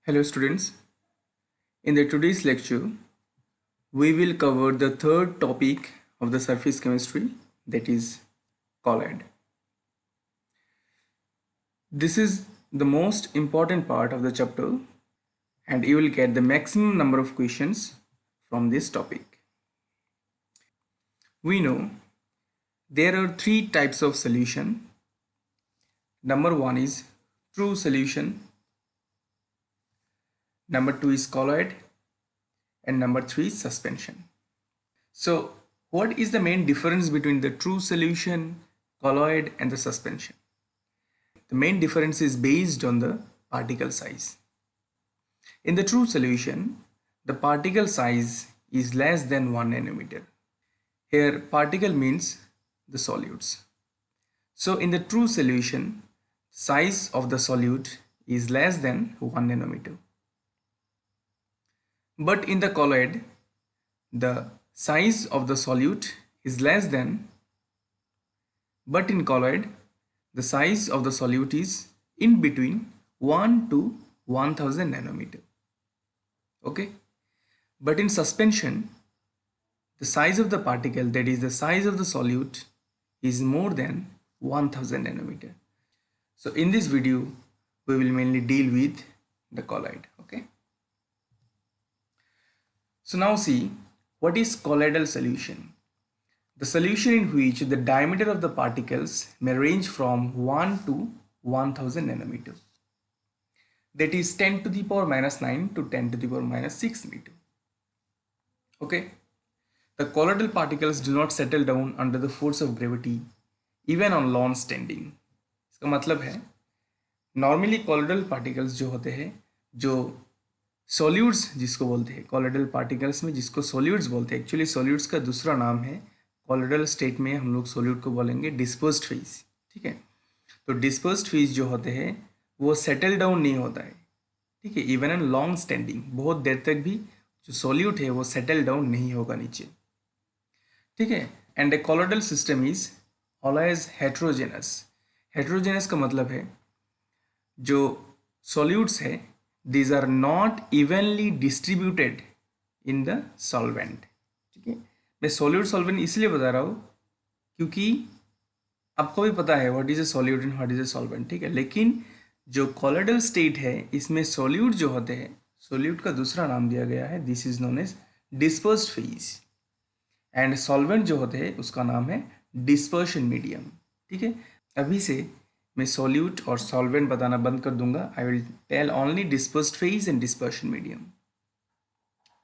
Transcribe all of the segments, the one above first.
Hello students, in the today's lecture we will cover the third topic of the surface chemistry, that is colloid. This is the most important part of the chapter and you will get the maximum number of questions from this topic. We know there are three types of solution. Number one is true solution, number two is colloid, and number three is suspension. So what is the main difference between the true solution, colloid and the suspension? The main difference is based on the particle size. In the true solution, the particle size is less than 1 nanometer. Here particle means the solutes. So in the true solution, size of the solute is less than 1 nanometer. But in the colloid, the size of the solute is less than, but in colloid, the size of the solute is in between 1 to 1000 nanometer. Okay, but in suspension, the size of the particle, that is the size of the solute, is more than 1000 nanometer. So in this video, we will mainly deal with the colloid. Okay, so now see, what is colloidal solution? The solution in which the diameter of the particles may range from 1 to 1000 nanometer. That is 10 to the power minus 9 to 10 to the power minus 6 meter. Okay. The colloidal particles do not settle down under the force of gravity even on long standing. इसका मतलब है normally colloidal particles जो होते हैं, जो solutes जिसको बोलते हैं, colloidal particles में जिसको solutes बोलते हैं, एक्चुअली solutes का दूसरा नाम है, colloidal स्टेट में हम लोग solute को बोलेंगे dispersed phase. ठीक है, तो dispersed phase जो होते हैं वो सेटल डाउन नहीं होता है. ठीक है, इवन एन लॉन्ग स्टैंडिंग, बहुत देर तक भी जो सोल्यूट है वो सेटल डाउन नहीं होगा नीचे. ठीक है, and a colloidal system is always heterogeneous. Heterogeneous का मतलब है जो सोल्यूट्स है these are not evenly distributed in the solvent. ठीक है, मैं सोल्यूट सॉल्वेंट इसलिए बता रहा हूँ क्योंकि आपको भी पता है what is a solute and what is a solvent. ठीक है, लेकिन जो कॉलोइडल स्टेट है इसमें सोल्यूट जो होते हैं, सोल्यूट का दूसरा नाम दिया गया है, this is known as dispersed phase, and solvent जो होते हैं उसका नाम है डिस्पर्शन मीडियम. ठीक है, अभी से मैं सोल्यूट और सॉल्वेंट बताना बंद कर दूंगा. I will tell only dispersed phase and dispersion medium.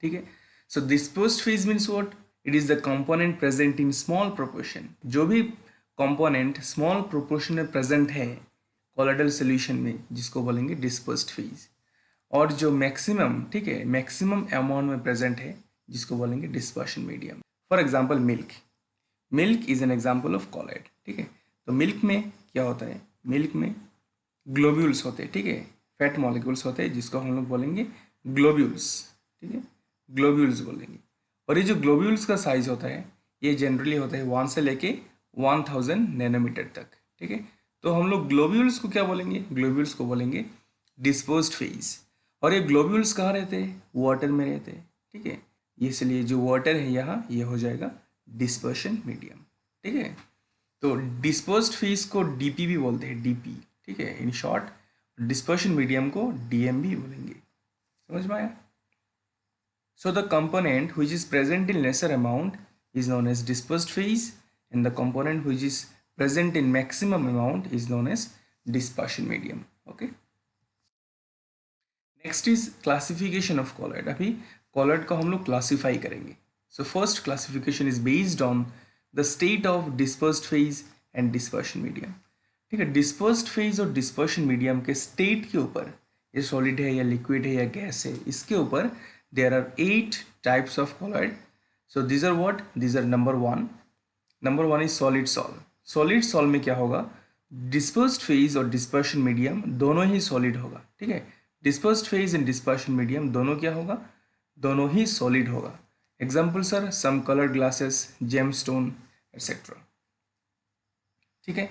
ठीक है, so dispersed phase means what? It is the component present in small proportion. जो भी कंपोनेंट स्मॉल प्रोपोर्शन में प्रेजेंट है कॉलोइडल सॉल्यूशन में, जिसको बोलेंगे डिस्पर्स्ड फेज. और जो मैक्सिमम, ठीक है, मैक्सिमम अमाउंट में प्रेजेंट है जिसको बोलेंगे dispersion medium. For example milk. Milk is an example of colloid. ठीक है, तो मिल्क में क्या होता है? मिल्क में ग्लोब्यूल्स होते हैं. ठीक है, फैट मॉलिक्यूल्स होते हैं जिसको हम लोग बोलेंगे ग्लोब्यूल्स. ठीक है, ग्लोब्यूल्स बोलेंगे. और ये जो ग्लोब्यूल्स का साइज होता है ये जनरली होता है 1 से लेके 1000 नैनोमीटर तक. ठीक है, तो हम लोग ग्लोब्यूल्स को क्या बोलेंगे? ग्लोब्यूल्स को बोलेंगे डिस्पर्स्ड फेज. और ये ग्लोब्यूल्स कहाँ रहते हैं? वाटर में रहते हैं. ठीक है, इसलिए जो वाटर है यहाँ ये हो जाएगा डिस्पर्शन मीडियम. ठीक है, तो डिस्पर्स्ड फेज को डीपी भी बोलते हैं, डीपी. ठीक है, इन शॉर्ट डिस्पर्शन मीडियम को डीएम भी बोलेंगे. समझ में आया? So the component which is present in lesser amount is known as dispersed phase, and the component which is present in maximum amount is known as dispersion medium. Okay, next is classification of colloid. अभी colloid को हम लोग classify करेंगे. So first classification is based on the state of dispersed phase and dispersion medium. ठीक है, dispersed phase और dispersion medium के state के ऊपर, ये solid है या liquid है या gas है, इसके ऊपर there are 8 types of colloid. So these are what? These are number one is solid sol. Solid sol में क्या होगा? डिस्पर्स्ड फेज और डिस्पर्शन मीडियम दोनों ही सॉलिड होगा. ठीक है, dispersed phase and dispersion medium दोनों क्या होगा? दोनों ही सॉलिड होगा. Example sir, some coloured glasses, gemstone etcetera. ठीक है,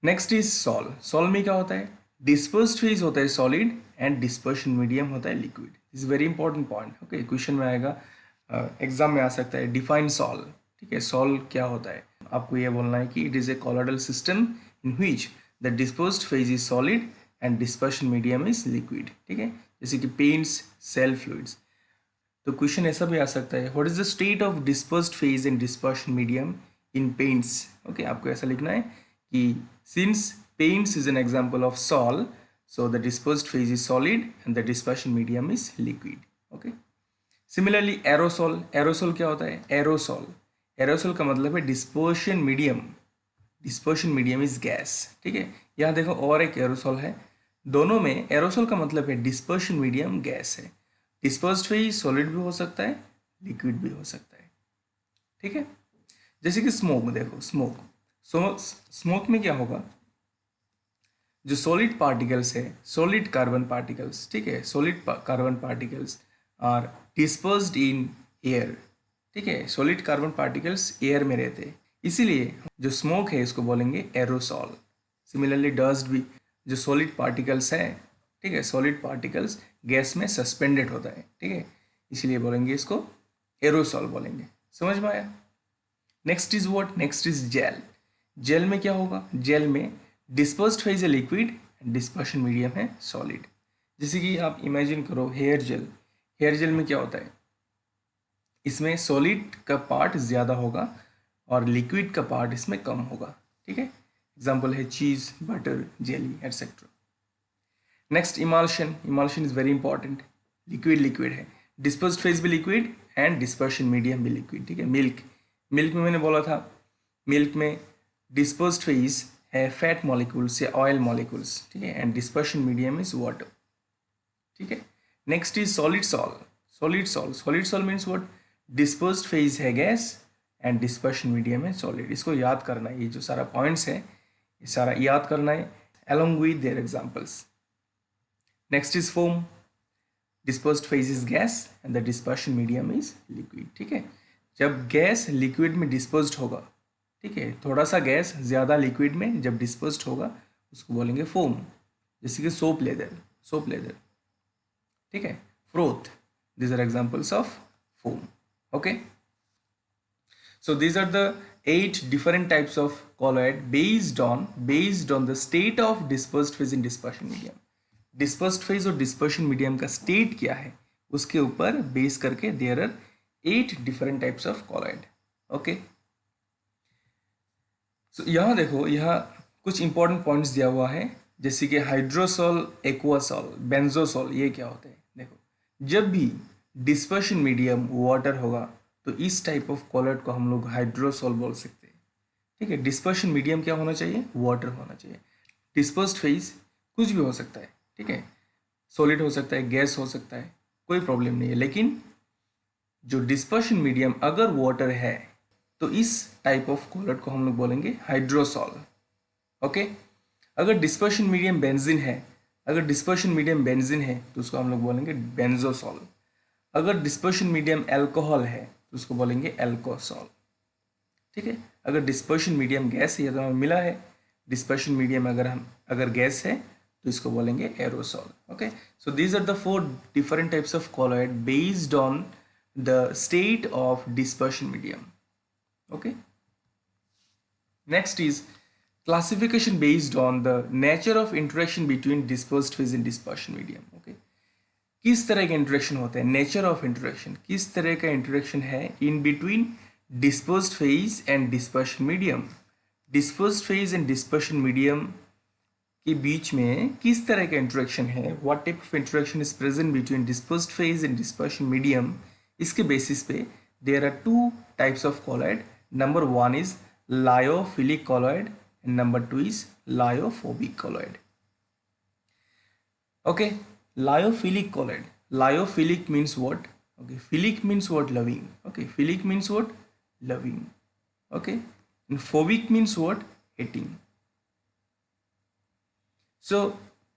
नेक्स्ट इज सॉल. सॉल में क्या होता है? डिस्पर्स्ड फेज होता है सॉलिड एंड डिस्पर्शन मीडियम होता है liquid. Is very important point. Okay, question में आएगा, एग्जाम में आ सकता है। डिफाइन सॉल, ठीक है, सॉल क्या होता है, आपको ये बोलना है कि it is a colloidal system in which the dispersed phase is solid and dispersion medium is liquid. ठीक है, जैसे कि पेंट्स, सेल फ्लूइड्स। तो क्वेश्चन ऐसा भी आ सकता है, what is the state of dispersed phase and dispersion medium in paints. Okay, आपको ऐसा लिखना है कि since paints is an example of sol, so the dispersed phase is solid and the dispersion medium is liquid. Okay, similarly aerosol, aerosol क्या होता है, aerosol, aerosol का मतलब है dispersion medium, dispersion medium is gas। ठीक है, यहाँ देखो और एक aerosol है, दोनों में aerosol का मतलब है dispersion medium gas है। dispersed phase solid भी हो सकता है, liquid भी हो सकता है। ठीक है, जैसे कि स्मोक देखो, स्मोक में क्या होगा, जो सॉलिड पार्टिकल्स है, सॉलिड कार्बन पार्टिकल्स, ठीक है, solid carbon particles are dispersed in air. ठीक है, सॉलिड कार्बन पार्टिकल्स एयर में रहते हैं, इसीलिए जो स्मोक है इसको बोलेंगे एरोसॉल। सिमिलरली डस्ट भी जो सॉलिड पार्टिकल्स है, ठीक है, सॉलिड पार्टिकल्स गैस में सस्पेंडेड होता है, ठीक है, इसीलिए बोलेंगे इसको एरोसॉल बोलेंगे। समझ में आया? Next is what, next is gel. Gel में क्या होगा, जेल में डिस्पर्स्ड फेज है लिक्विड एंड डिस्पर्शन मीडियम है सॉलिड। जैसे कि आप इमेजिन करो हेयर जेल, हेयर जेल में क्या होता है, इसमें सॉलिड का पार्ट ज़्यादा होगा और लिक्विड का पार्ट इसमें कम होगा। ठीक है, एग्जाम्पल है cheese, butter, jelly etcetera. Next emulsion, emulsion is very important, liquid liquid है, डिस्पर्स्ड फेज भी लिक्विड एंड डिस्पर्शन मीडियम भी लिक्विड। ठीक है, मिल्क, मिल्क में मैंने बोला था, मिल्क में डिस्पर्स्ड फेज है फैट मॉलिक्यूल्स या ऑयल मॉलिक्यूल्स, ठीक है, and dispersion medium is water. ठीक है, next is solid sol, solid sol, solid sol means what, dispersed phase है गैस एंड डिस्पर्शन मीडियम है सॉलिड। इसको याद करना है, ये जो सारा पॉइंट्स है ये सारा याद करना है along with their examples. Next is foam, dispersed phase is gas and the dispersion medium is liquid. ठीक है, जब गैस लिक्विड में डिस्पर्स्ड होगा, ठीक है, थोड़ा सा गैस ज़्यादा लिक्विड में जब डिस्पर्स्ड होगा उसको बोलेंगे फोम। जैसे कि सोप लेदर, सोप लेदर, ठीक है, froth, these are examples of foam. Okay, so these are the 8 different types of colloid based on the state of dispersed phase in dispersion medium. dispersed phase और dispersion medium का state क्या है उसके ऊपर base करके there are 8 different types of colloid. Okay, so यहाँ देखो, यहाँ कुछ इंपॉर्टेंट पॉइंट्स दिया हुआ है, जैसे कि हाइड्रोसॉल, एक्वासॉल, बेंजोसॉल, ये क्या होते हैं। देखो, जब भी डिस्पर्शन मीडियम वाटर होगा तो इस टाइप ऑफ कॉलोइड को हम लोग हाइड्रोसॉल बोल सकते हैं। ठीक है, डिस्पर्शन मीडियम क्या होना चाहिए, वाटर होना चाहिए। डिस्पर्स्ड फेज कुछ भी हो सकता है, ठीक है, सॉलिड हो सकता है, गैस हो सकता है, कोई प्रॉब्लम नहीं है, लेकिन जो डिस्पर्शन मीडियम अगर वाटर है तो इस टाइप ऑफ कॉलोइड को हम लोग बोलेंगे हाइड्रोसॉल। ओके, अगर डिस्पर्शन मीडियम बेंजीन है, अगर डिस्पर्शन मीडियम बेंजीन है तो उसको हम लोग बोलेंगे बेंजोसॉल। अगर डिस्पर्शन मीडियम अल्कोहल है तो उसको बोलेंगे अल्कोसॉल। ठीक है, अगर डिस्पर्शन मीडियम गैस है, ये तो हमें मिला है, डिस्पर्शन मीडियम अगर गैस है तो इसको बोलेंगे aerosol. Okay, so these are the 4 different types of colloid based on the state of dispersion medium. Okay, next is classification based on the nature of interaction between dispersed phase and dispersion medium. Okay, किस तरह के interaction होते हैं, nature of interaction, किस तरह का interaction है in between dispersed phase and dispersion medium. Dispersed phase and dispersion medium के बीच में किस तरह का इंटरेक्शन है, what type of interaction is present between dispersed phase and dispersion medium. इसके बेसिस पे there are 2 types of colloid. Number 1 is lyophilic colloid and number 2 is lyophobic colloid. Okay, lyophilic colloid. Lyophilic means what? Okay, philic means what? Loving. Okay, philic means what? Loving. Okay, and phobic means what? Hating. So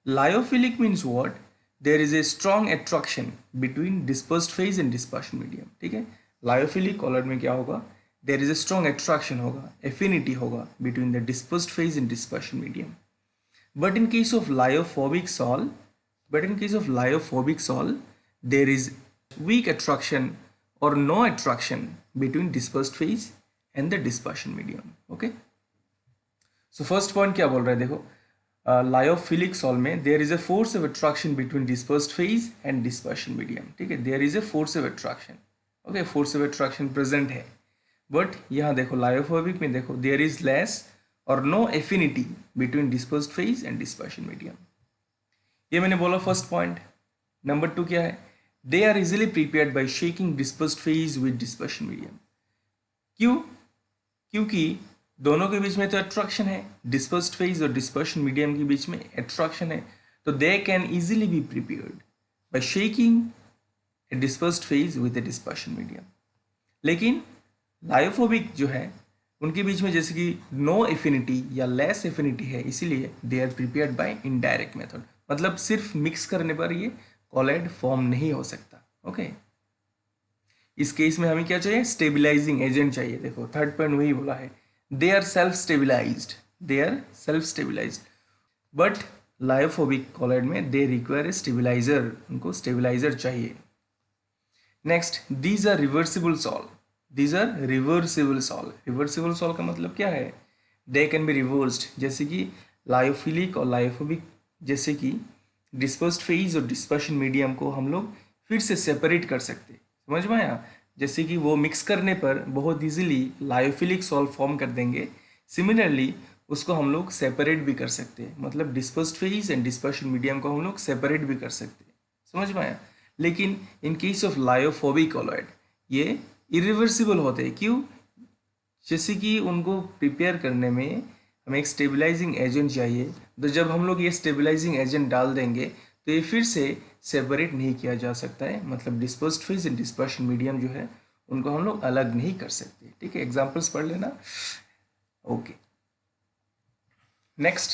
lyophilic means what? There is a strong attraction between dispersed phase and dispersion medium. ठीक है, lyophilic colloid में क्या होगा, there is a strong attraction होगा, affinity होगा between the dispersed phase and dispersion medium. But in case of lyophobic sol, But in case of lyophobic sol, there is weak attraction or no attraction between dispersed phase and the dispersion medium. Okay. So first point क्या बोल रहा है देखो, lyophilic sol में there is a force of attraction between dispersed phase and dispersion medium. ठीक है, there is a force of attraction. Okay, force of attraction present है. But यहाँ देखो लायोफोबिक में देखो देयर इज लेस और no affinity between dispersed phase and dispersion medium. ये मैंने बोला फर्स्ट पॉइंट. नंबर 2 क्या है, they are easily prepared by shaking dispersed phase with dispersion medium. क्यों? क्योंकि दोनों के बीच में तो अट्रैक्शन है, डिस्पर्स्ड फेज और डिस्पर्शन मीडियम के बीच में अट्रैक्शन है, तो they can easily be prepared by shaking a dispersed phase with a dispersion medium. लेकिन लायोफोबिक जो है उनके बीच में जैसे कि नो एफिनिटी या लेस एफिनिटी है, इसीलिए they are prepared by indirect method. मतलब सिर्फ मिक्स करने पर ये कॉलॉइड फॉर्म नहीं हो सकता. ओके, इस केस में हमें क्या चाहिए, स्टेबिलाइजिंग एजेंट चाहिए. देखो थर्ड पॉइंट वही बोला है, they are self-stabilized, they are self-stabilized. But lyophobic colloid में they require a stabilizer, उनको stabilizer चाहिए. Next, these are reversible sol. These are reversible sol. Reversible sol का मतलब क्या है, they can be reversed. जैसे कि लायोफिलिक और लायोफोबिक जैसे कि डिस्पर्स्ड फेज और डिस्पर्शन मीडियम को हम लोग फिर से सेपरेट कर सकते. समझ में आया? जैसे कि वो मिक्स करने पर बहुत इजीली लायोफिलिक सॉल्व फॉर्म कर देंगे. सिमिलरली उसको हम लोग सेपरेट भी कर सकते हैं, मतलब dispersed phase and dispersion medium को हम लोग सेपरेट भी कर सकते हैं. समझ में आया? लेकिन in case of lyophobic colloid ये इरिवर्सिबल होते हैं. क्यों? जैसे कि उनको प्रिपेयर करने में हमें एक स्टेबलाइजिंग एजेंट चाहिए, तो जब हम लोग ये स्टेबलाइजिंग एजेंट डाल देंगे तो ये फिर से सेपरेट नहीं किया जा सकता है. मतलब dispersed phase and dispersion medium जो है उनको हम लोग अलग नहीं कर सकते. ठीक है, एग्जांपल्स पढ़ लेना. Okay, next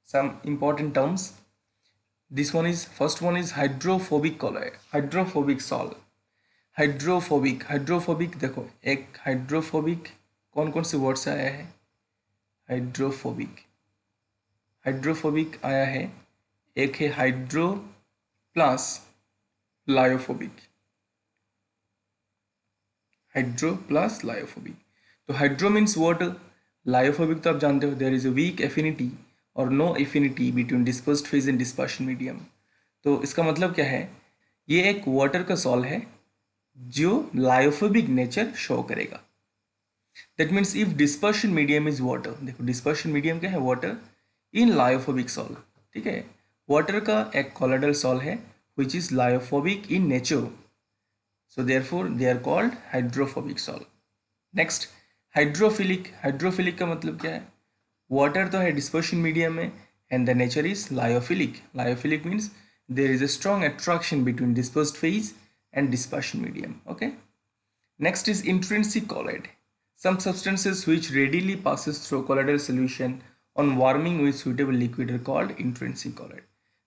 some important terms. This one is first one is hydrophobic colloid, hydrophobic sol. Hydrophobic, hydrophobic देखो एक हाइड्रोफोबिक कौन कौन से वर्ड से आया है. हाइड्रोफोबिक, हाइड्रोफोबिक आया है, एक है hydro plus lyophobic, hydro plus lyophobic. तो हाइड्रो मीन्स वाटर, लायोफोबिक तो आप जानते हो there is a weak affinity और no affinity between dispersed phase and dispersion medium. तो इसका मतलब क्या है, ये एक वाटर का सॉल है जो लायोफोबिक नेचर शो करेगा. That means if dispersion medium is water, देखो डिस्पर्शन मीडियम क्या है, वाटर इन लायोफोबिक सॉल. ठीक है, वाटर का एक कॉलॉइडल सॉल है which is lyophobic in nature, so therefore they are called hydrophobic sol. Next, hydrophilic. Hydrophilic का मतलब क्या है, वाटर तो है डिस्पर्शन मीडियम में and the nature is lyophilic. Lyophilic means there is a strong attraction between dispersed phase and dispersion medium. Okay, next is intrinsic colloid. some substances which readily passes through colloidal solution on warming with suitable liquid are called intrinsic colloid.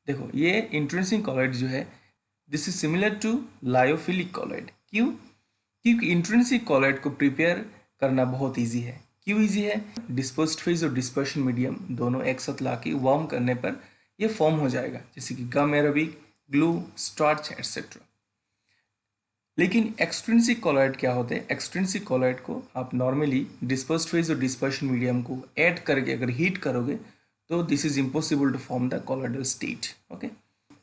देखो ये intrinsic colloid जो है this is similar to lyophilic colloid. क्यों? क्योंकि intrinsic colloid को prepare करना बहुत easy है. क्यों इजी है? डिस्पर्स्ड फेज और डिस्पर्शन मीडियम दोनों एक साथ लाके वार्म करने पर ये फॉर्म हो जाएगा, जैसे कि gum arabic, glue, starch etcetera. लेकिन एक्सट्रिंसिक कॉलॉइड क्या होते हैं, एक्सट्रिंसिक कॉलॉइड को आप नॉर्मली डिस्पर्स्ड फेज और डिस्पर्शन मीडियम को ऐड करके अगर हीट करोगे तो this is impossible to form the colloidal state. Okay,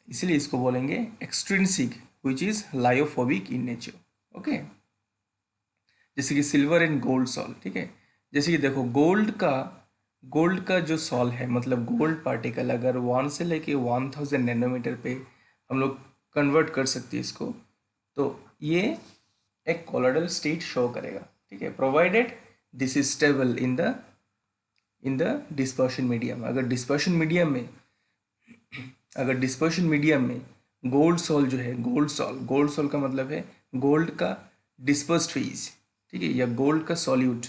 इसलिए इसको बोलेंगे extrinsic which is lyophobic in nature. Okay, जैसे कि सिल्वर एंड गोल्ड सॉल. ठीक है, जैसे कि देखो गोल्ड का जो सॉल है, मतलब गोल्ड पार्टिकल अगर 1 से लेके 1000 नैनोमीटर पे हम लोग कन्वर्ट कर सकते हैं इसको, तो ये एक कॉलॉइडल स्टेट शो करेगा. ठीक है, provided this is stable in the dispersion medium. अगर डिस्पर्शन मीडियम में गोल्ड सॉल जो है, गोल्ड सॉल का मतलब है गोल्ड का डिस्पर्स्ड फेज. ठीक है, या गोल्ड का सॉल्यूट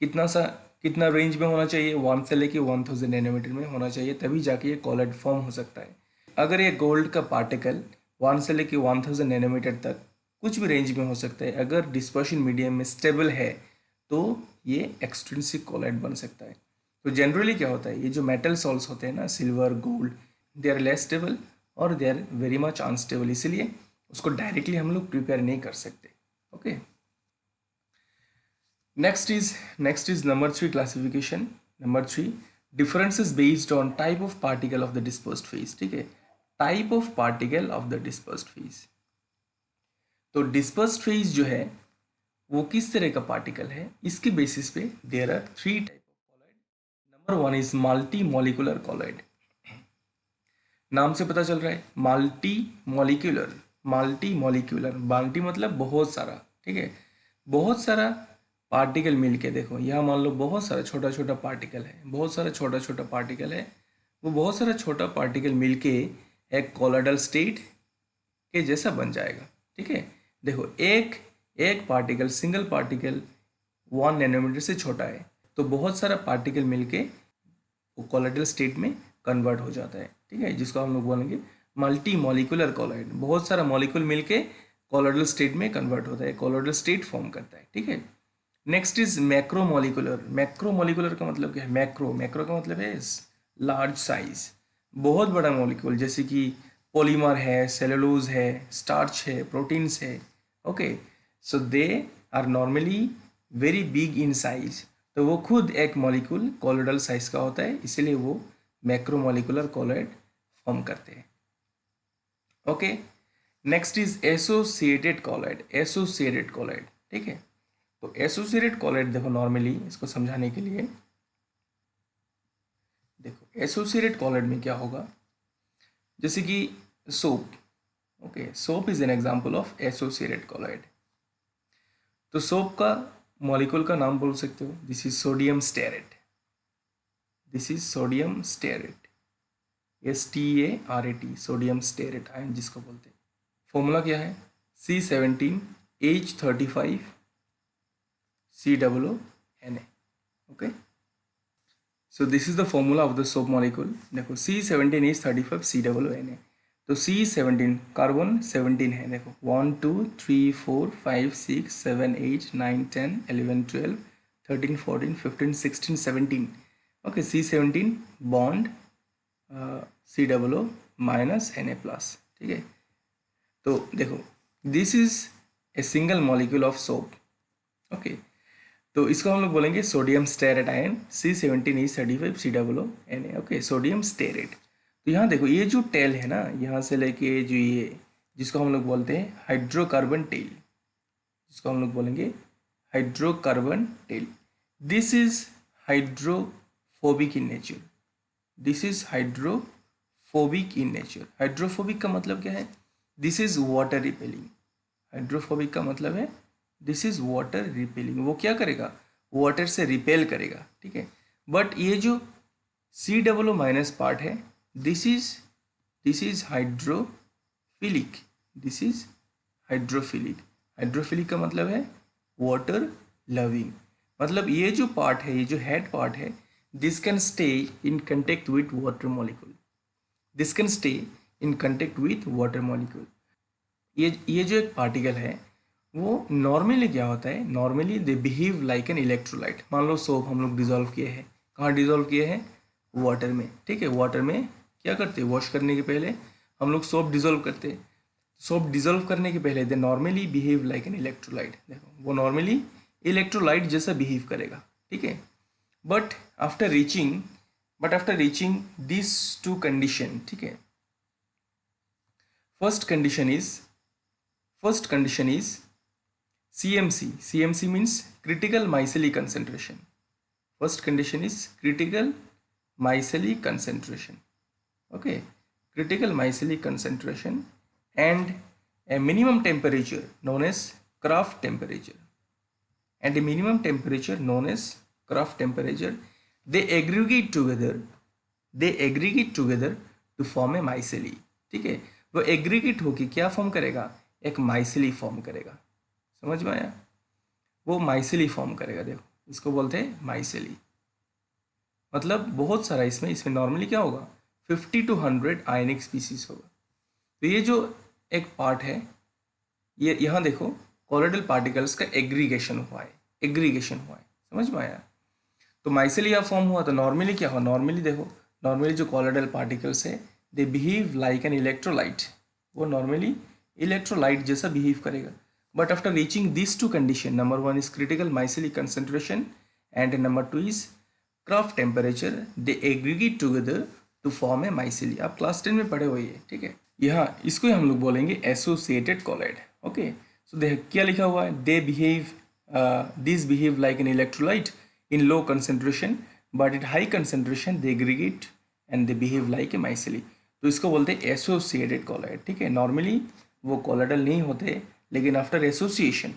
कितना रेंज में होना चाहिए, 1 से लेके 1000 नैनोमीटर में होना चाहिए, तभी जाके ये कॉलॉइड फॉर्म हो सकता है. अगर ये गोल्ड का पार्टिकल 1 से लेके 1000 नैनोमीटर तक कुछ भी रेंज में हो सकता है, अगर डिस्पर्शन मीडियम में स्टेबल है तो ये एक्सट्रिंसिक कॉलॉइड बन सकता है. तो जनरली क्या होता है, ये जो मेटल सॉल्ट्स होते हैं ना, silver, gold, they are less stable और they are very much unstable, इसीलिए उसको डायरेक्टली हम लोग प्रिपेयर नहीं कर सकते. Okay, next is number 3 classification. Number 3, differences based on type of particle of the dispersed phase. ठीक है, type of particle of the dispersed phase. तो डिस्पर्स्ड फेज जो है वो किस तरह का पार्टिकल है, इसके बेसिस पे there are 3 type of colloid. Number 1 is multi molecular colloid. नाम से पता चल रहा है मल्टी मॉलिक्यूलर. मल्टी मतलब बहुत सारा. ठीक है, बहुत सारा पार्टिकल मिलके, देखो यहाँ मान लो बहुत सारा छोटा छोटा पार्टिकल है, बहुत सारा छोटा छोटा पार्टिकल है, वो बहुत सारा छोटा पार्टिकल मिलके एक कॉलॉइडल स्टेट के जैसा बन जाएगा. ठीक है, देखो एक पार्टिकल, सिंगल पार्टिकल 1 नैनोमीटर से छोटा है, तो बहुत सारा पार्टिकल मिलके वो कॉलॉइडल स्टेट में कन्वर्ट हो जाता है. ठीक है, जिसको हम लोग बोलेंगे मल्टी मॉलिकुलर कॉलॉइड. बहुत सारा मॉलिक्यूल मिलके कॉलॉइडल स्टेट में कन्वर्ट होता है, कॉलॉइडल स्टेट फॉर्म करता है. ठीक है, नेक्स्ट इज मैक्रोमोलिकुलर. मैक्रोमोलिकुलर का मतलब क्या है? मैक्रो का मतलब है लार्ज साइज, बहुत बड़ा मॉलिक्यूल, जैसे कि पॉलीमर है, सेलुलोज है, स्टार्च है, प्रोटीन्स है. Okay, so they are normally very big in size. तो वो खुद एक मॉलिक्यूल कॉलॉइडल साइज का होता है, इसीलिए वो मैक्रोमोलिकुलर कॉलॉइड फॉर्म करते हैं. Okay, next is associated colloid. ठीक है, तो एसोसिएटेड कॉलॉइड देखो, नॉर्मली इसको समझाने के लिए देखो, एसोसिएटेड कॉलॉइड में क्या होगा, जैसे कि soap. Okay, soap is an example of associated colloid. तो सोप का मॉलिक्यूल का नाम बोल सकते हो, this is sodium stearate. STARAT, sodium stearate ion जिसको बोलते हैं. फॉर्मूला क्या है? C17H35 COONA. Okay, so this is the formula of the soap molecule. देखो C17H35 COONA. तो C17 कार्बन 17 है, देखो 1 2 3 4 5 6 7 8 9 10 11 12 13 14 15 16 17. Okay, C17 bond COO minus Na plus. ठीक है, तो देखो this is a single molecule of soap. Okay, तो इसको हम लोग बोलेंगे sodium stearate ion C17H35 COONA. Okay, sodium stearate. तो यहाँ देखो ये जो टेल है ना, यहाँ से लेके जो ये जिसको हम लोग बोलते हैं हाइड्रोकार्बन टेल, जिसको हम लोग बोलेंगे hydrocarbon tail, this is hydrophobic in nature. Hydrophobic का मतलब क्या है? This is water repelling. Hydrophobic का मतलब है दिस इज वाटर रिपेलिंग. वो क्या करेगा? वाटर से रिपेल करेगा. ठीक है, बट ये जो COO माइनस पार्ट है, दिस इज हाइड्रोफिलिक. हाइड्रोफिलिक का मतलब है वाटर लविंग. मतलब ये जो पार्ट है, ये जो हेड पार्ट है, this can stay in contact with water molecule. ये जो एक पार्टिकल है वो नॉर्मली क्या होता है? Normally they behave like an electrolyte. मान लो सोप हम लोग डिजोल्व किए हैं, कहाँ डिजोल्व किए हैं? वाटर में. ठीक है, वाटर में क्या करते हैं? वॉश करने के पहले हम लोग सोप डिजोल्व करते हैं. सोप डिजोल्व करने के पहले they normally behave like an electrolyte. देखो वो नॉर्मली इलेक्ट्रोलाइट जैसा बिहेव करेगा. ठीक है, but after reaching this two condition. ठीक है, first condition is CMC. CMC means critical micelle concentration. First condition is critical micelle concentration. Okay, critical micelle concentration and a minimum temperature known as Kraft temperature. They aggregate together to form a micelle. ठीक है, वो aggregate होके क्या form करेगा? एक माइसेली form करेगा. समझ में आया? वो माइसेली फॉर्म करेगा. देखो इसको बोलते हैं माइसेली. मतलब बहुत सारा इसमें नॉर्मली क्या होगा? 50 to 100 आयनिक स्पीसीज होगा. तो ये जो एक पार्ट है, ये यहाँ देखो कॉलॉइडल पार्टिकल्स का एग्रीगेशन हुआ है. समझ में आया? तो माइसेली यहाँ फॉर्म हुआ, तो नॉर्मली क्या हुआ? नॉर्मली देखो, नॉर्मली जो कॉलॉइडल पार्टिकल्स है they behave like an electrolyte, वो नॉर्मली इलेक्ट्रोलाइट जैसा बिहेव करेगा. But after reaching this two condition, number 1 is critical micelle concentration and number 2 is Krafft temperature, they aggregate together to form a micelle. आप class 10 में पढ़े हुए हैं, ठीक है. यहाँ इसको हम लोग बोलेंगे एसोसिएटेड कॉलॉइड. ओके, सो देख क्या लिखा हुआ है, they behave this behave like an electrolyte in low concentration but at high concentration they aggregate and they behave like a micelle. तो इसको बोलते हैं एसोसिएटेड कॉलॉइड, ठीक है. नॉर्मली वो कॉलॉइडल नहीं होते, लेकिन आफ्टर एसोसिएशन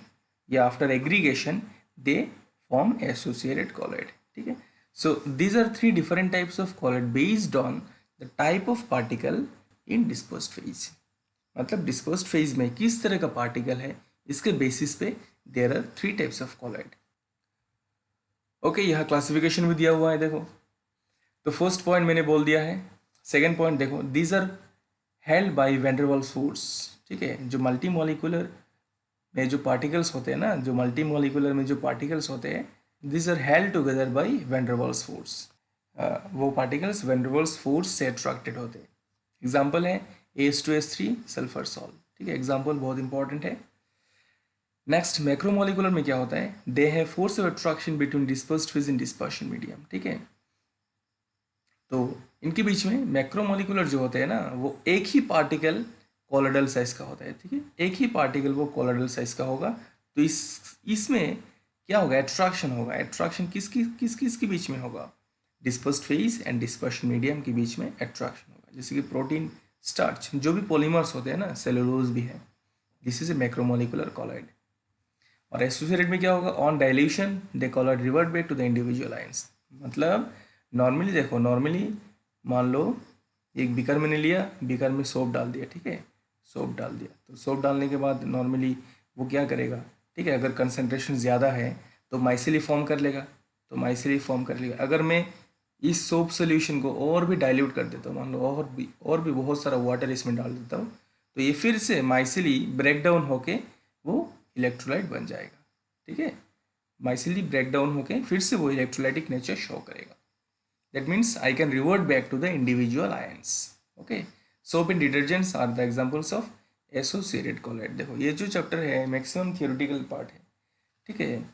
या after aggregation they form associated colloid, ठीक है. So these are 3 different types of colloid based on the type of particle in dispersed phase. मतलब डिस्पर्स्ड फेज में किस तरह का पार्टिकल है, इसके बेसिस पे there are 3 types of colloid. Okay, यहाँ क्लासिफिकेशन भी दिया हुआ है. देखो, तो फर्स्ट पॉइंट मैंने बोल दिया है. सेकेंड पॉइंट देखो, these are held by van der Waals force, ठीक है. जो मल्टी मॉलिक्यूलर में जो पार्टिकल्स होते हैं ना, जो मल्टी मॉलिक्यूलर में जो पार्टिकल्स होते हैं, these are held together by van der Waals force. वो particles van der Waals force से अट्रैक्टेड होते हैं. एग्जाम्पल है H2S3 सल्फर सॉल्ट, ठीक है. एग्जाम्पल बहुत इंपॉर्टेंट है. नेक्स्ट, मैक्रोमोलिकुलर में क्या होता है, they have force of attraction between dispersed phase in dispersion medium, ठीक है. तो इनके बीच में मैक्रोमोलिकुलर जो होते हैं ना, वो एक ही पार्टिकल कॉलॉइडल साइज का होता है, ठीक है. एक ही पार्टिकल वो कॉलॉइडल साइज का होगा. तो इसमें क्या होगा, एट्रैक्शन होगा. एट्रैक्शन किसके बीच में होगा, dispersed phase and dispersion medium के बीच में एट्रैक्शन होगा. जैसे कि प्रोटीन, स्टार्च, जो भी पॉलीमर्स होते हैं ना, सेलुलोज भी है, this is a macromolecular colloid. और एसोसिएटेड में क्या होगा, on dilution they colloid revert back to the individual ions. मतलब नॉर्मली देखो, नॉर्मली मान लो एक बीकर मैंने लिया, बीकर में सोप डाल दिया, ठीक है. सोप डाल दिया, तो सोप डालने के बाद नॉर्मली वो क्या करेगा, ठीक है. अगर कंसनट्रेशन ज़्यादा है तो माइसिली फॉर्म कर लेगा, तो माइसिली फॉर्म कर लेगा. अगर मैं इस सोप सोल्यूशन को और भी डाइल्यूट कर देता हूँ, मान लो और भी बहुत सारा वाटर इसमें डाल देता हूँ, तो ये फिर से माइसिली ब्रेक डाउन होके वो इलेक्ट्रोलाइट बन जाएगा, ठीक है. माइसिली ब्रेक डाउन होके फिर से वो इलेक्ट्रोलाइटिक नेचर शो करेगा. That means I can revert back to the individual ions. Okay, soap and detergents are the examples of associated colloid. देखो, ये जो चैप्टर है मैक्सिमम थियोरेटिकल पार्ट है, ठीक है.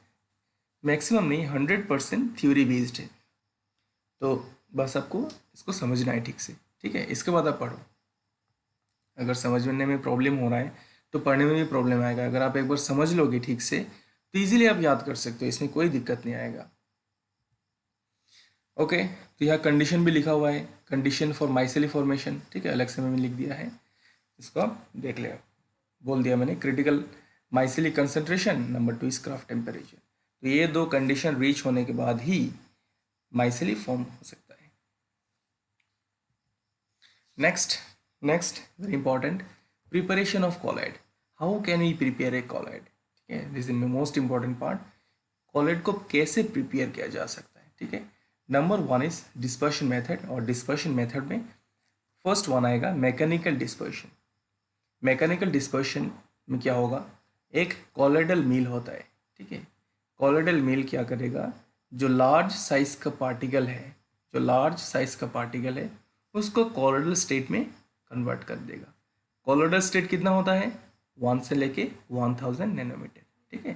मैक्सिमम नहीं, 100% थ्योरी बेस्ड है. तो बस आपको इसको समझना है ठीक से, ठीक है. इसके बाद आप पढ़ो. अगर समझने में प्रॉब्लम हो रहा है तो पढ़ने में भी प्रॉब्लम आएगा. अगर आप एक बार समझ लोगे ठीक से तो इजीली आप याद कर सकते हो, इसमें कोई दिक्कत नहीं आएगा. ओके, तो यहाँ कंडीशन भी लिखा हुआ है, कंडीशन फॉर माइसिली फॉर्मेशन, ठीक है. अलग से मैंने लिख दिया है, इसको आप देख ले. बोल दिया मैंने, critical micelle concentration, number 2 is Krafft temperature. तो ये 2 कंडीशन रीच होने के बाद ही माइसिली फॉर्म हो सकता है. Next very important, preparation of colloid. How can we prepare a colloid, ठीक है. This is the most important part. Colloid को कैसे प्रिपेयर किया जा सकता है, ठीक है. Number 1 is dispersion method. और डिस्पर्शन मेथड में फर्स्ट वन आएगा मैकेनिकल डिस्पर्शन. मैकेनिकल डिस्पर्शन में क्या होगा, एक कॉलॉइडल मील होता है, ठीक है. कॉलॉइडल मील क्या करेगा, जो लार्ज साइज का पार्टिकल है, उसको कॉलॉइडल स्टेट में कन्वर्ट कर देगा. कॉलॉइडल स्टेट कितना होता है, 1 से लेके 1000 नैनोमीटर, ठीक है.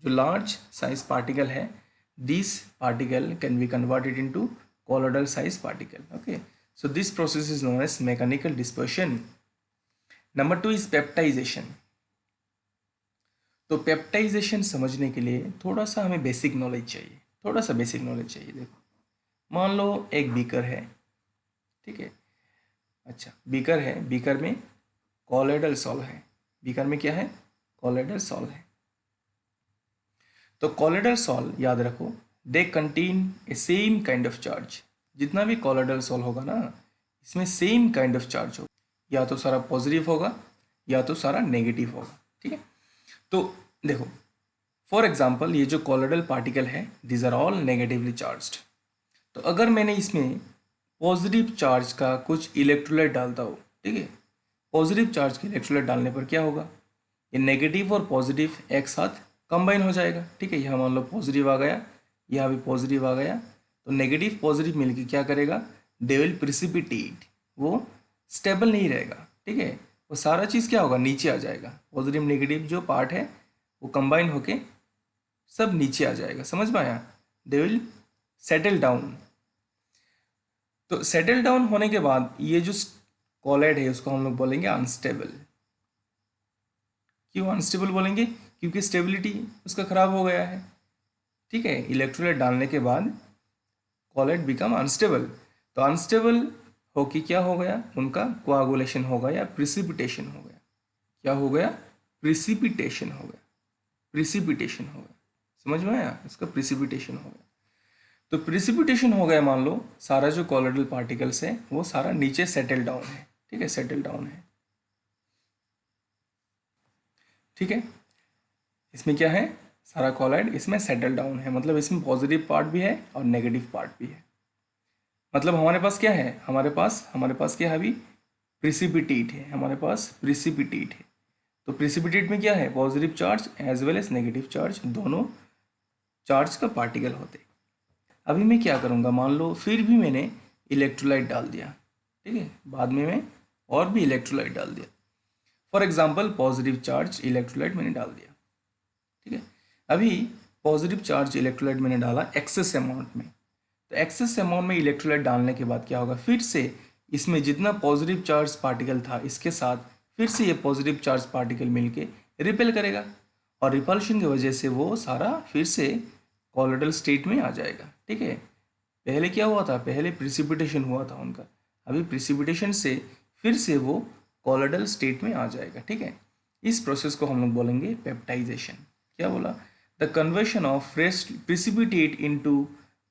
जो लार्ज साइज पार्टिकल है, this particle can be converted into colloidal size particle. Okay, so this process is known as mechanical dispersion. Number 2 is peptization. तो पेप्टाइजेशन समझने के लिए थोड़ा सा हमें बेसिक नॉलेज चाहिए. देखो, मान लो एक बीकर है, ठीक है. अच्छा, बीकर है, बीकर में कॉलॉइडल सॉल्व है. बीकर में क्या है, कॉलॉइडल सॉल्व है. तो कॉलॉइडल सॉल्व याद रखो, they contain a same kind of charge. जितना भी कॉलॉइडल सॉल्व होगा ना, इसमें सेम काइंड ऑफ चार्ज होगा. या तो सारा पॉजिटिव होगा या तो सारा नेगेटिव होगा, ठीक है. तो देखो, फॉर एग्जाम्पल ये जो कॉलॉइडल पार्टिकल है, these are all negatively charged. तो अगर मैंने इसमें पॉजिटिव चार्ज का कुछ इलेक्ट्रोलाइट डालता हूँ, ठीक है. पॉजिटिव चार्ज के इलेक्ट्रोलाइट डालने पर क्या होगा, ये नेगेटिव और पॉजिटिव एक साथ कंबाइन हो जाएगा, ठीक है. यहाँ मान लो पॉजिटिव आ गया, यहाँ भी पॉजिटिव आ गया, तो नेगेटिव पॉजिटिव मिलकर क्या करेगा, दे विल प्रिसिपिटेट, वो स्टेबल नहीं रहेगा, ठीक है। वो सारा चीज़ क्या होगा, नीचे आ जाएगा, पॉजिटिव नेगेटिव जो पार्ट है वो कंबाइन होके सब नीचे आ जाएगा, समझ में आया। They will settle down. तो सेटल डाउन होने के बाद ये जो कॉलेड है उसको हम लोग बोलेंगे अनस्टेबल। क्यों अनस्टेबल बोलेंगे, क्योंकि स्टेबिलिटी उसका खराब हो गया है, ठीक है। इलेक्ट्रोलाइट डालने के बाद कॉलेड बिकम अनस्टेबल। तो अनस्टेबल हो कि क्या हो गया, उनका कोआगुलेशन हो गया या प्रिसिपिटेशन हो गया। क्या हो गया, प्रिसिपिटेशन हो गया, प्रिसिपिटेशन हो गया, समझ में आया, इसका प्रिसिपिटेशन हो गया। तो प्रिसिपिटेशन हो गया, मान लो सारा जो कॉलोइडल पार्टिकल्स है वो सारा नीचे सेटल डाउन है, ठीक है, सेटल डाउन है, ठीक है। इसमें क्या है, सारा कॉलॉइड इसमें सेटल डाउन है, मतलब इसमें पॉजिटिव पार्ट भी है और नेगेटिव पार्ट भी है। मतलब हमारे पास क्या है, हमारे पास क्या है अभी, प्रिसिपिटेट है, हमारे पास प्रिसिपिटेट है। तो प्रिसिपिटेट में क्या है, positive charge as well as negative charge, दोनों चार्ज का पार्टिकल होते। अभी मैं क्या करूँगा, मान लो फिर भी मैंने इलेक्ट्रोलाइट डाल दिया, ठीक है, बाद में मैं और भी इलेक्ट्रोलाइट डाल दिया। For example positive charge electrolyte मैंने डाल दिया, ठीक है। अभी पॉजिटिव चार्ज इलेक्ट्रोलाइट मैंने डाला एक्सेस अमाउंट में। तो एक्सेस अमाउंट में इलेक्ट्रोलाइट डालने के बाद क्या होगा, फिर से इसमें जितना पॉजिटिव चार्ज पार्टिकल था इसके साथ फिर से ये पॉजिटिव चार्ज पार्टिकल मिलके रिपेल करेगा, और रिपल्शन की वजह से वो सारा फिर से कॉलोइडल स्टेट में आ जाएगा, ठीक है। पहले क्या हुआ था, पहले प्रिसिपिटेशन हुआ था उनका, अभी प्रिसिपिटेशन से फिर से वो कॉलोइडल स्टेट में आ जाएगा, ठीक है। इस प्रोसेस को हम लोग बोलेंगे पेप्टाइजेशन। क्या बोला, the conversion of fresh precipitate into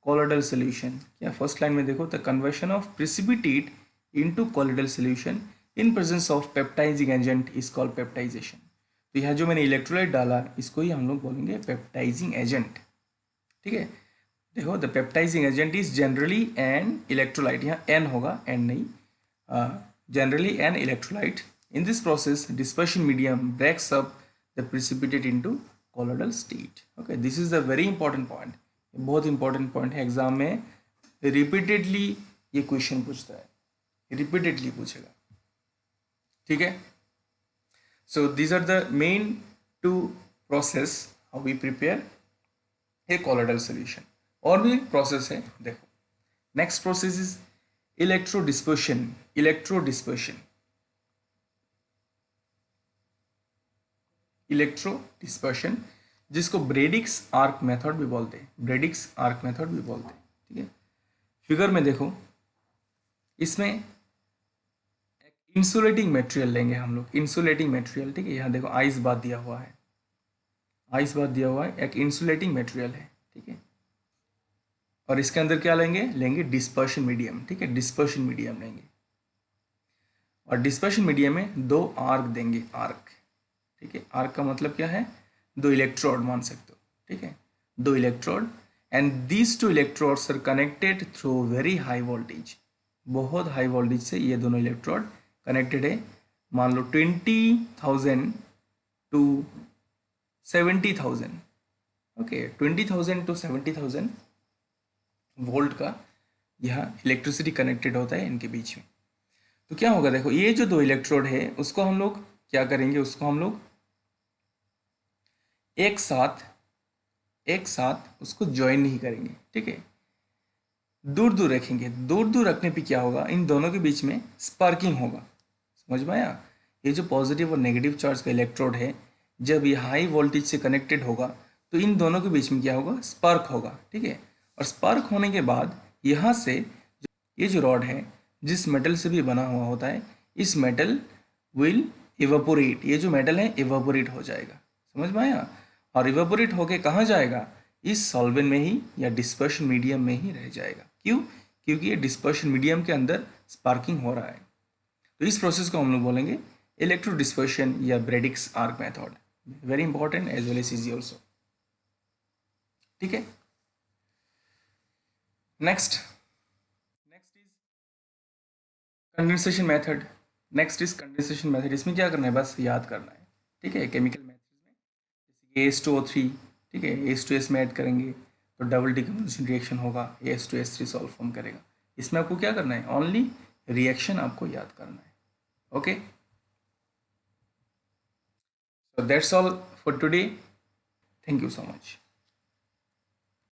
colloidal solution. क्या फर्स्ट लाइन में देखो, the conversion of precipitate into colloidal solution in presence of peptising agent is called peptization. तो यहाँ जो मैंने इलेक्ट्रोलाइट डाला इसको ही हम लोग बोलेंगे पेप्टाइजिंग एजेंट, ठीक है। देखो the peptizing agent is generally an electrolyte, यहाँ एन होगा, एन नहीं, generally an electrolyte. In this process dispersion medium breaks up the precipitate into colloidal state. Okay, this is the very important point, बहुत important point है, exam में repeatedly ये question पूछता है, repeatedly पूछेगा, ठीक है। So these are the main two process how we prepare a colloidal solution. और भी प्रोसेस है, देखो नेक्स्ट प्रोसेस इज इलेक्ट्रोडिस्पर्शन। इलेक्ट्रोडिस्पर्शन, इलेक्ट्रोडिस्पर्शन जिसको ब्रेडिक्स आर्क मेथड भी बोलते हैं, ब्रेडिक्स आर्क मेथड भी बोलते हैं, ठीक है। फिगर में देखो, इसमें एक इंसुलेटिंग मटेरियल लेंगे हम लोग, इंसुलेटिंग मटेरियल, ठीक है। यहाँ देखो आइस बात दिया हुआ है, आइस बात दिया हुआ है, एक इंसुलेटिंग मटेरियल है, ठीक है। और इसके अंदर क्या लेंगे, लेंगे डिस्पर्शन मीडियम, ठीक है, डिस्पर्शन मीडियम लेंगे। और डिस्पर्शन मीडियम में दो आर्क देंगे, आर्क, ठीक है। आर्क का मतलब क्या है, दो इलेक्ट्रोड मान सकते हो, ठीक है, दो electrode. And these two electrodes are connected through very high voltage, बहुत हाई वोल्टेज से ये दोनों इलेक्ट्रोड कनेक्टेड है। मान लो 20,000 टू 70,000, ओके, 20,000 टू 70,000 वोल्ट का यह इलेक्ट्रिसिटी कनेक्टेड होता है इनके बीच में। तो क्या होगा, देखो ये जो दो इलेक्ट्रोड है उसको हम लोग क्या करेंगे, उसको हम लोग एक साथ उसको ज्वाइन नहीं करेंगे, ठीक है, दूर दूर रखेंगे। दूर दूर रखने पे क्या होगा, इन दोनों के बीच में स्पार्किंग होगा, समझ में आया। ये जो पॉजिटिव और नेगेटिव चार्ज का इलेक्ट्रोड है जब ये हाई वोल्टेज से कनेक्टेड होगा तो इन दोनों के बीच में क्या होगा, स्पार्क होगा, ठीक है। और स्पार्क होने के बाद यहाँ से ये जो रॉड है जिस मेटल से भी बना हुआ होता है, इस मेटल विल इवेपोरेट, ये जो मेटल है इवेपोरेट हो जाएगा, समझ में आया। और इवेपोरेट होके कहाँ जाएगा, इस सॉल्वेंट में ही या डिस्पर्शन मीडियम में ही रह जाएगा। क्यों, क्योंकि ये डिस्पर्शन मीडियम के अंदर स्पार्किंग हो रहा है। तो इस प्रोसेस को हम लोग बोलेंगे इलेक्ट्रो डिस्पर्शन या Bredig's arc method, very important as well as easy also, ठीक है। Next is condensation method. Next is condensation method, इसमें क्या करना है, बस याद करना है, ठीक है। केमिकल मेथड्स में जैसे H2O3, ठीक है, H2S में ऐड करेंगे तो डबल डिकम्पोजिशन रिएक्शन होगा, H2S3 सॉल्व फॉर्म करेगा। इसमें आपको क्या करना है, ओनली रिएक्शन आपको याद करना है, Okay, so that's all for today. Thank you so much.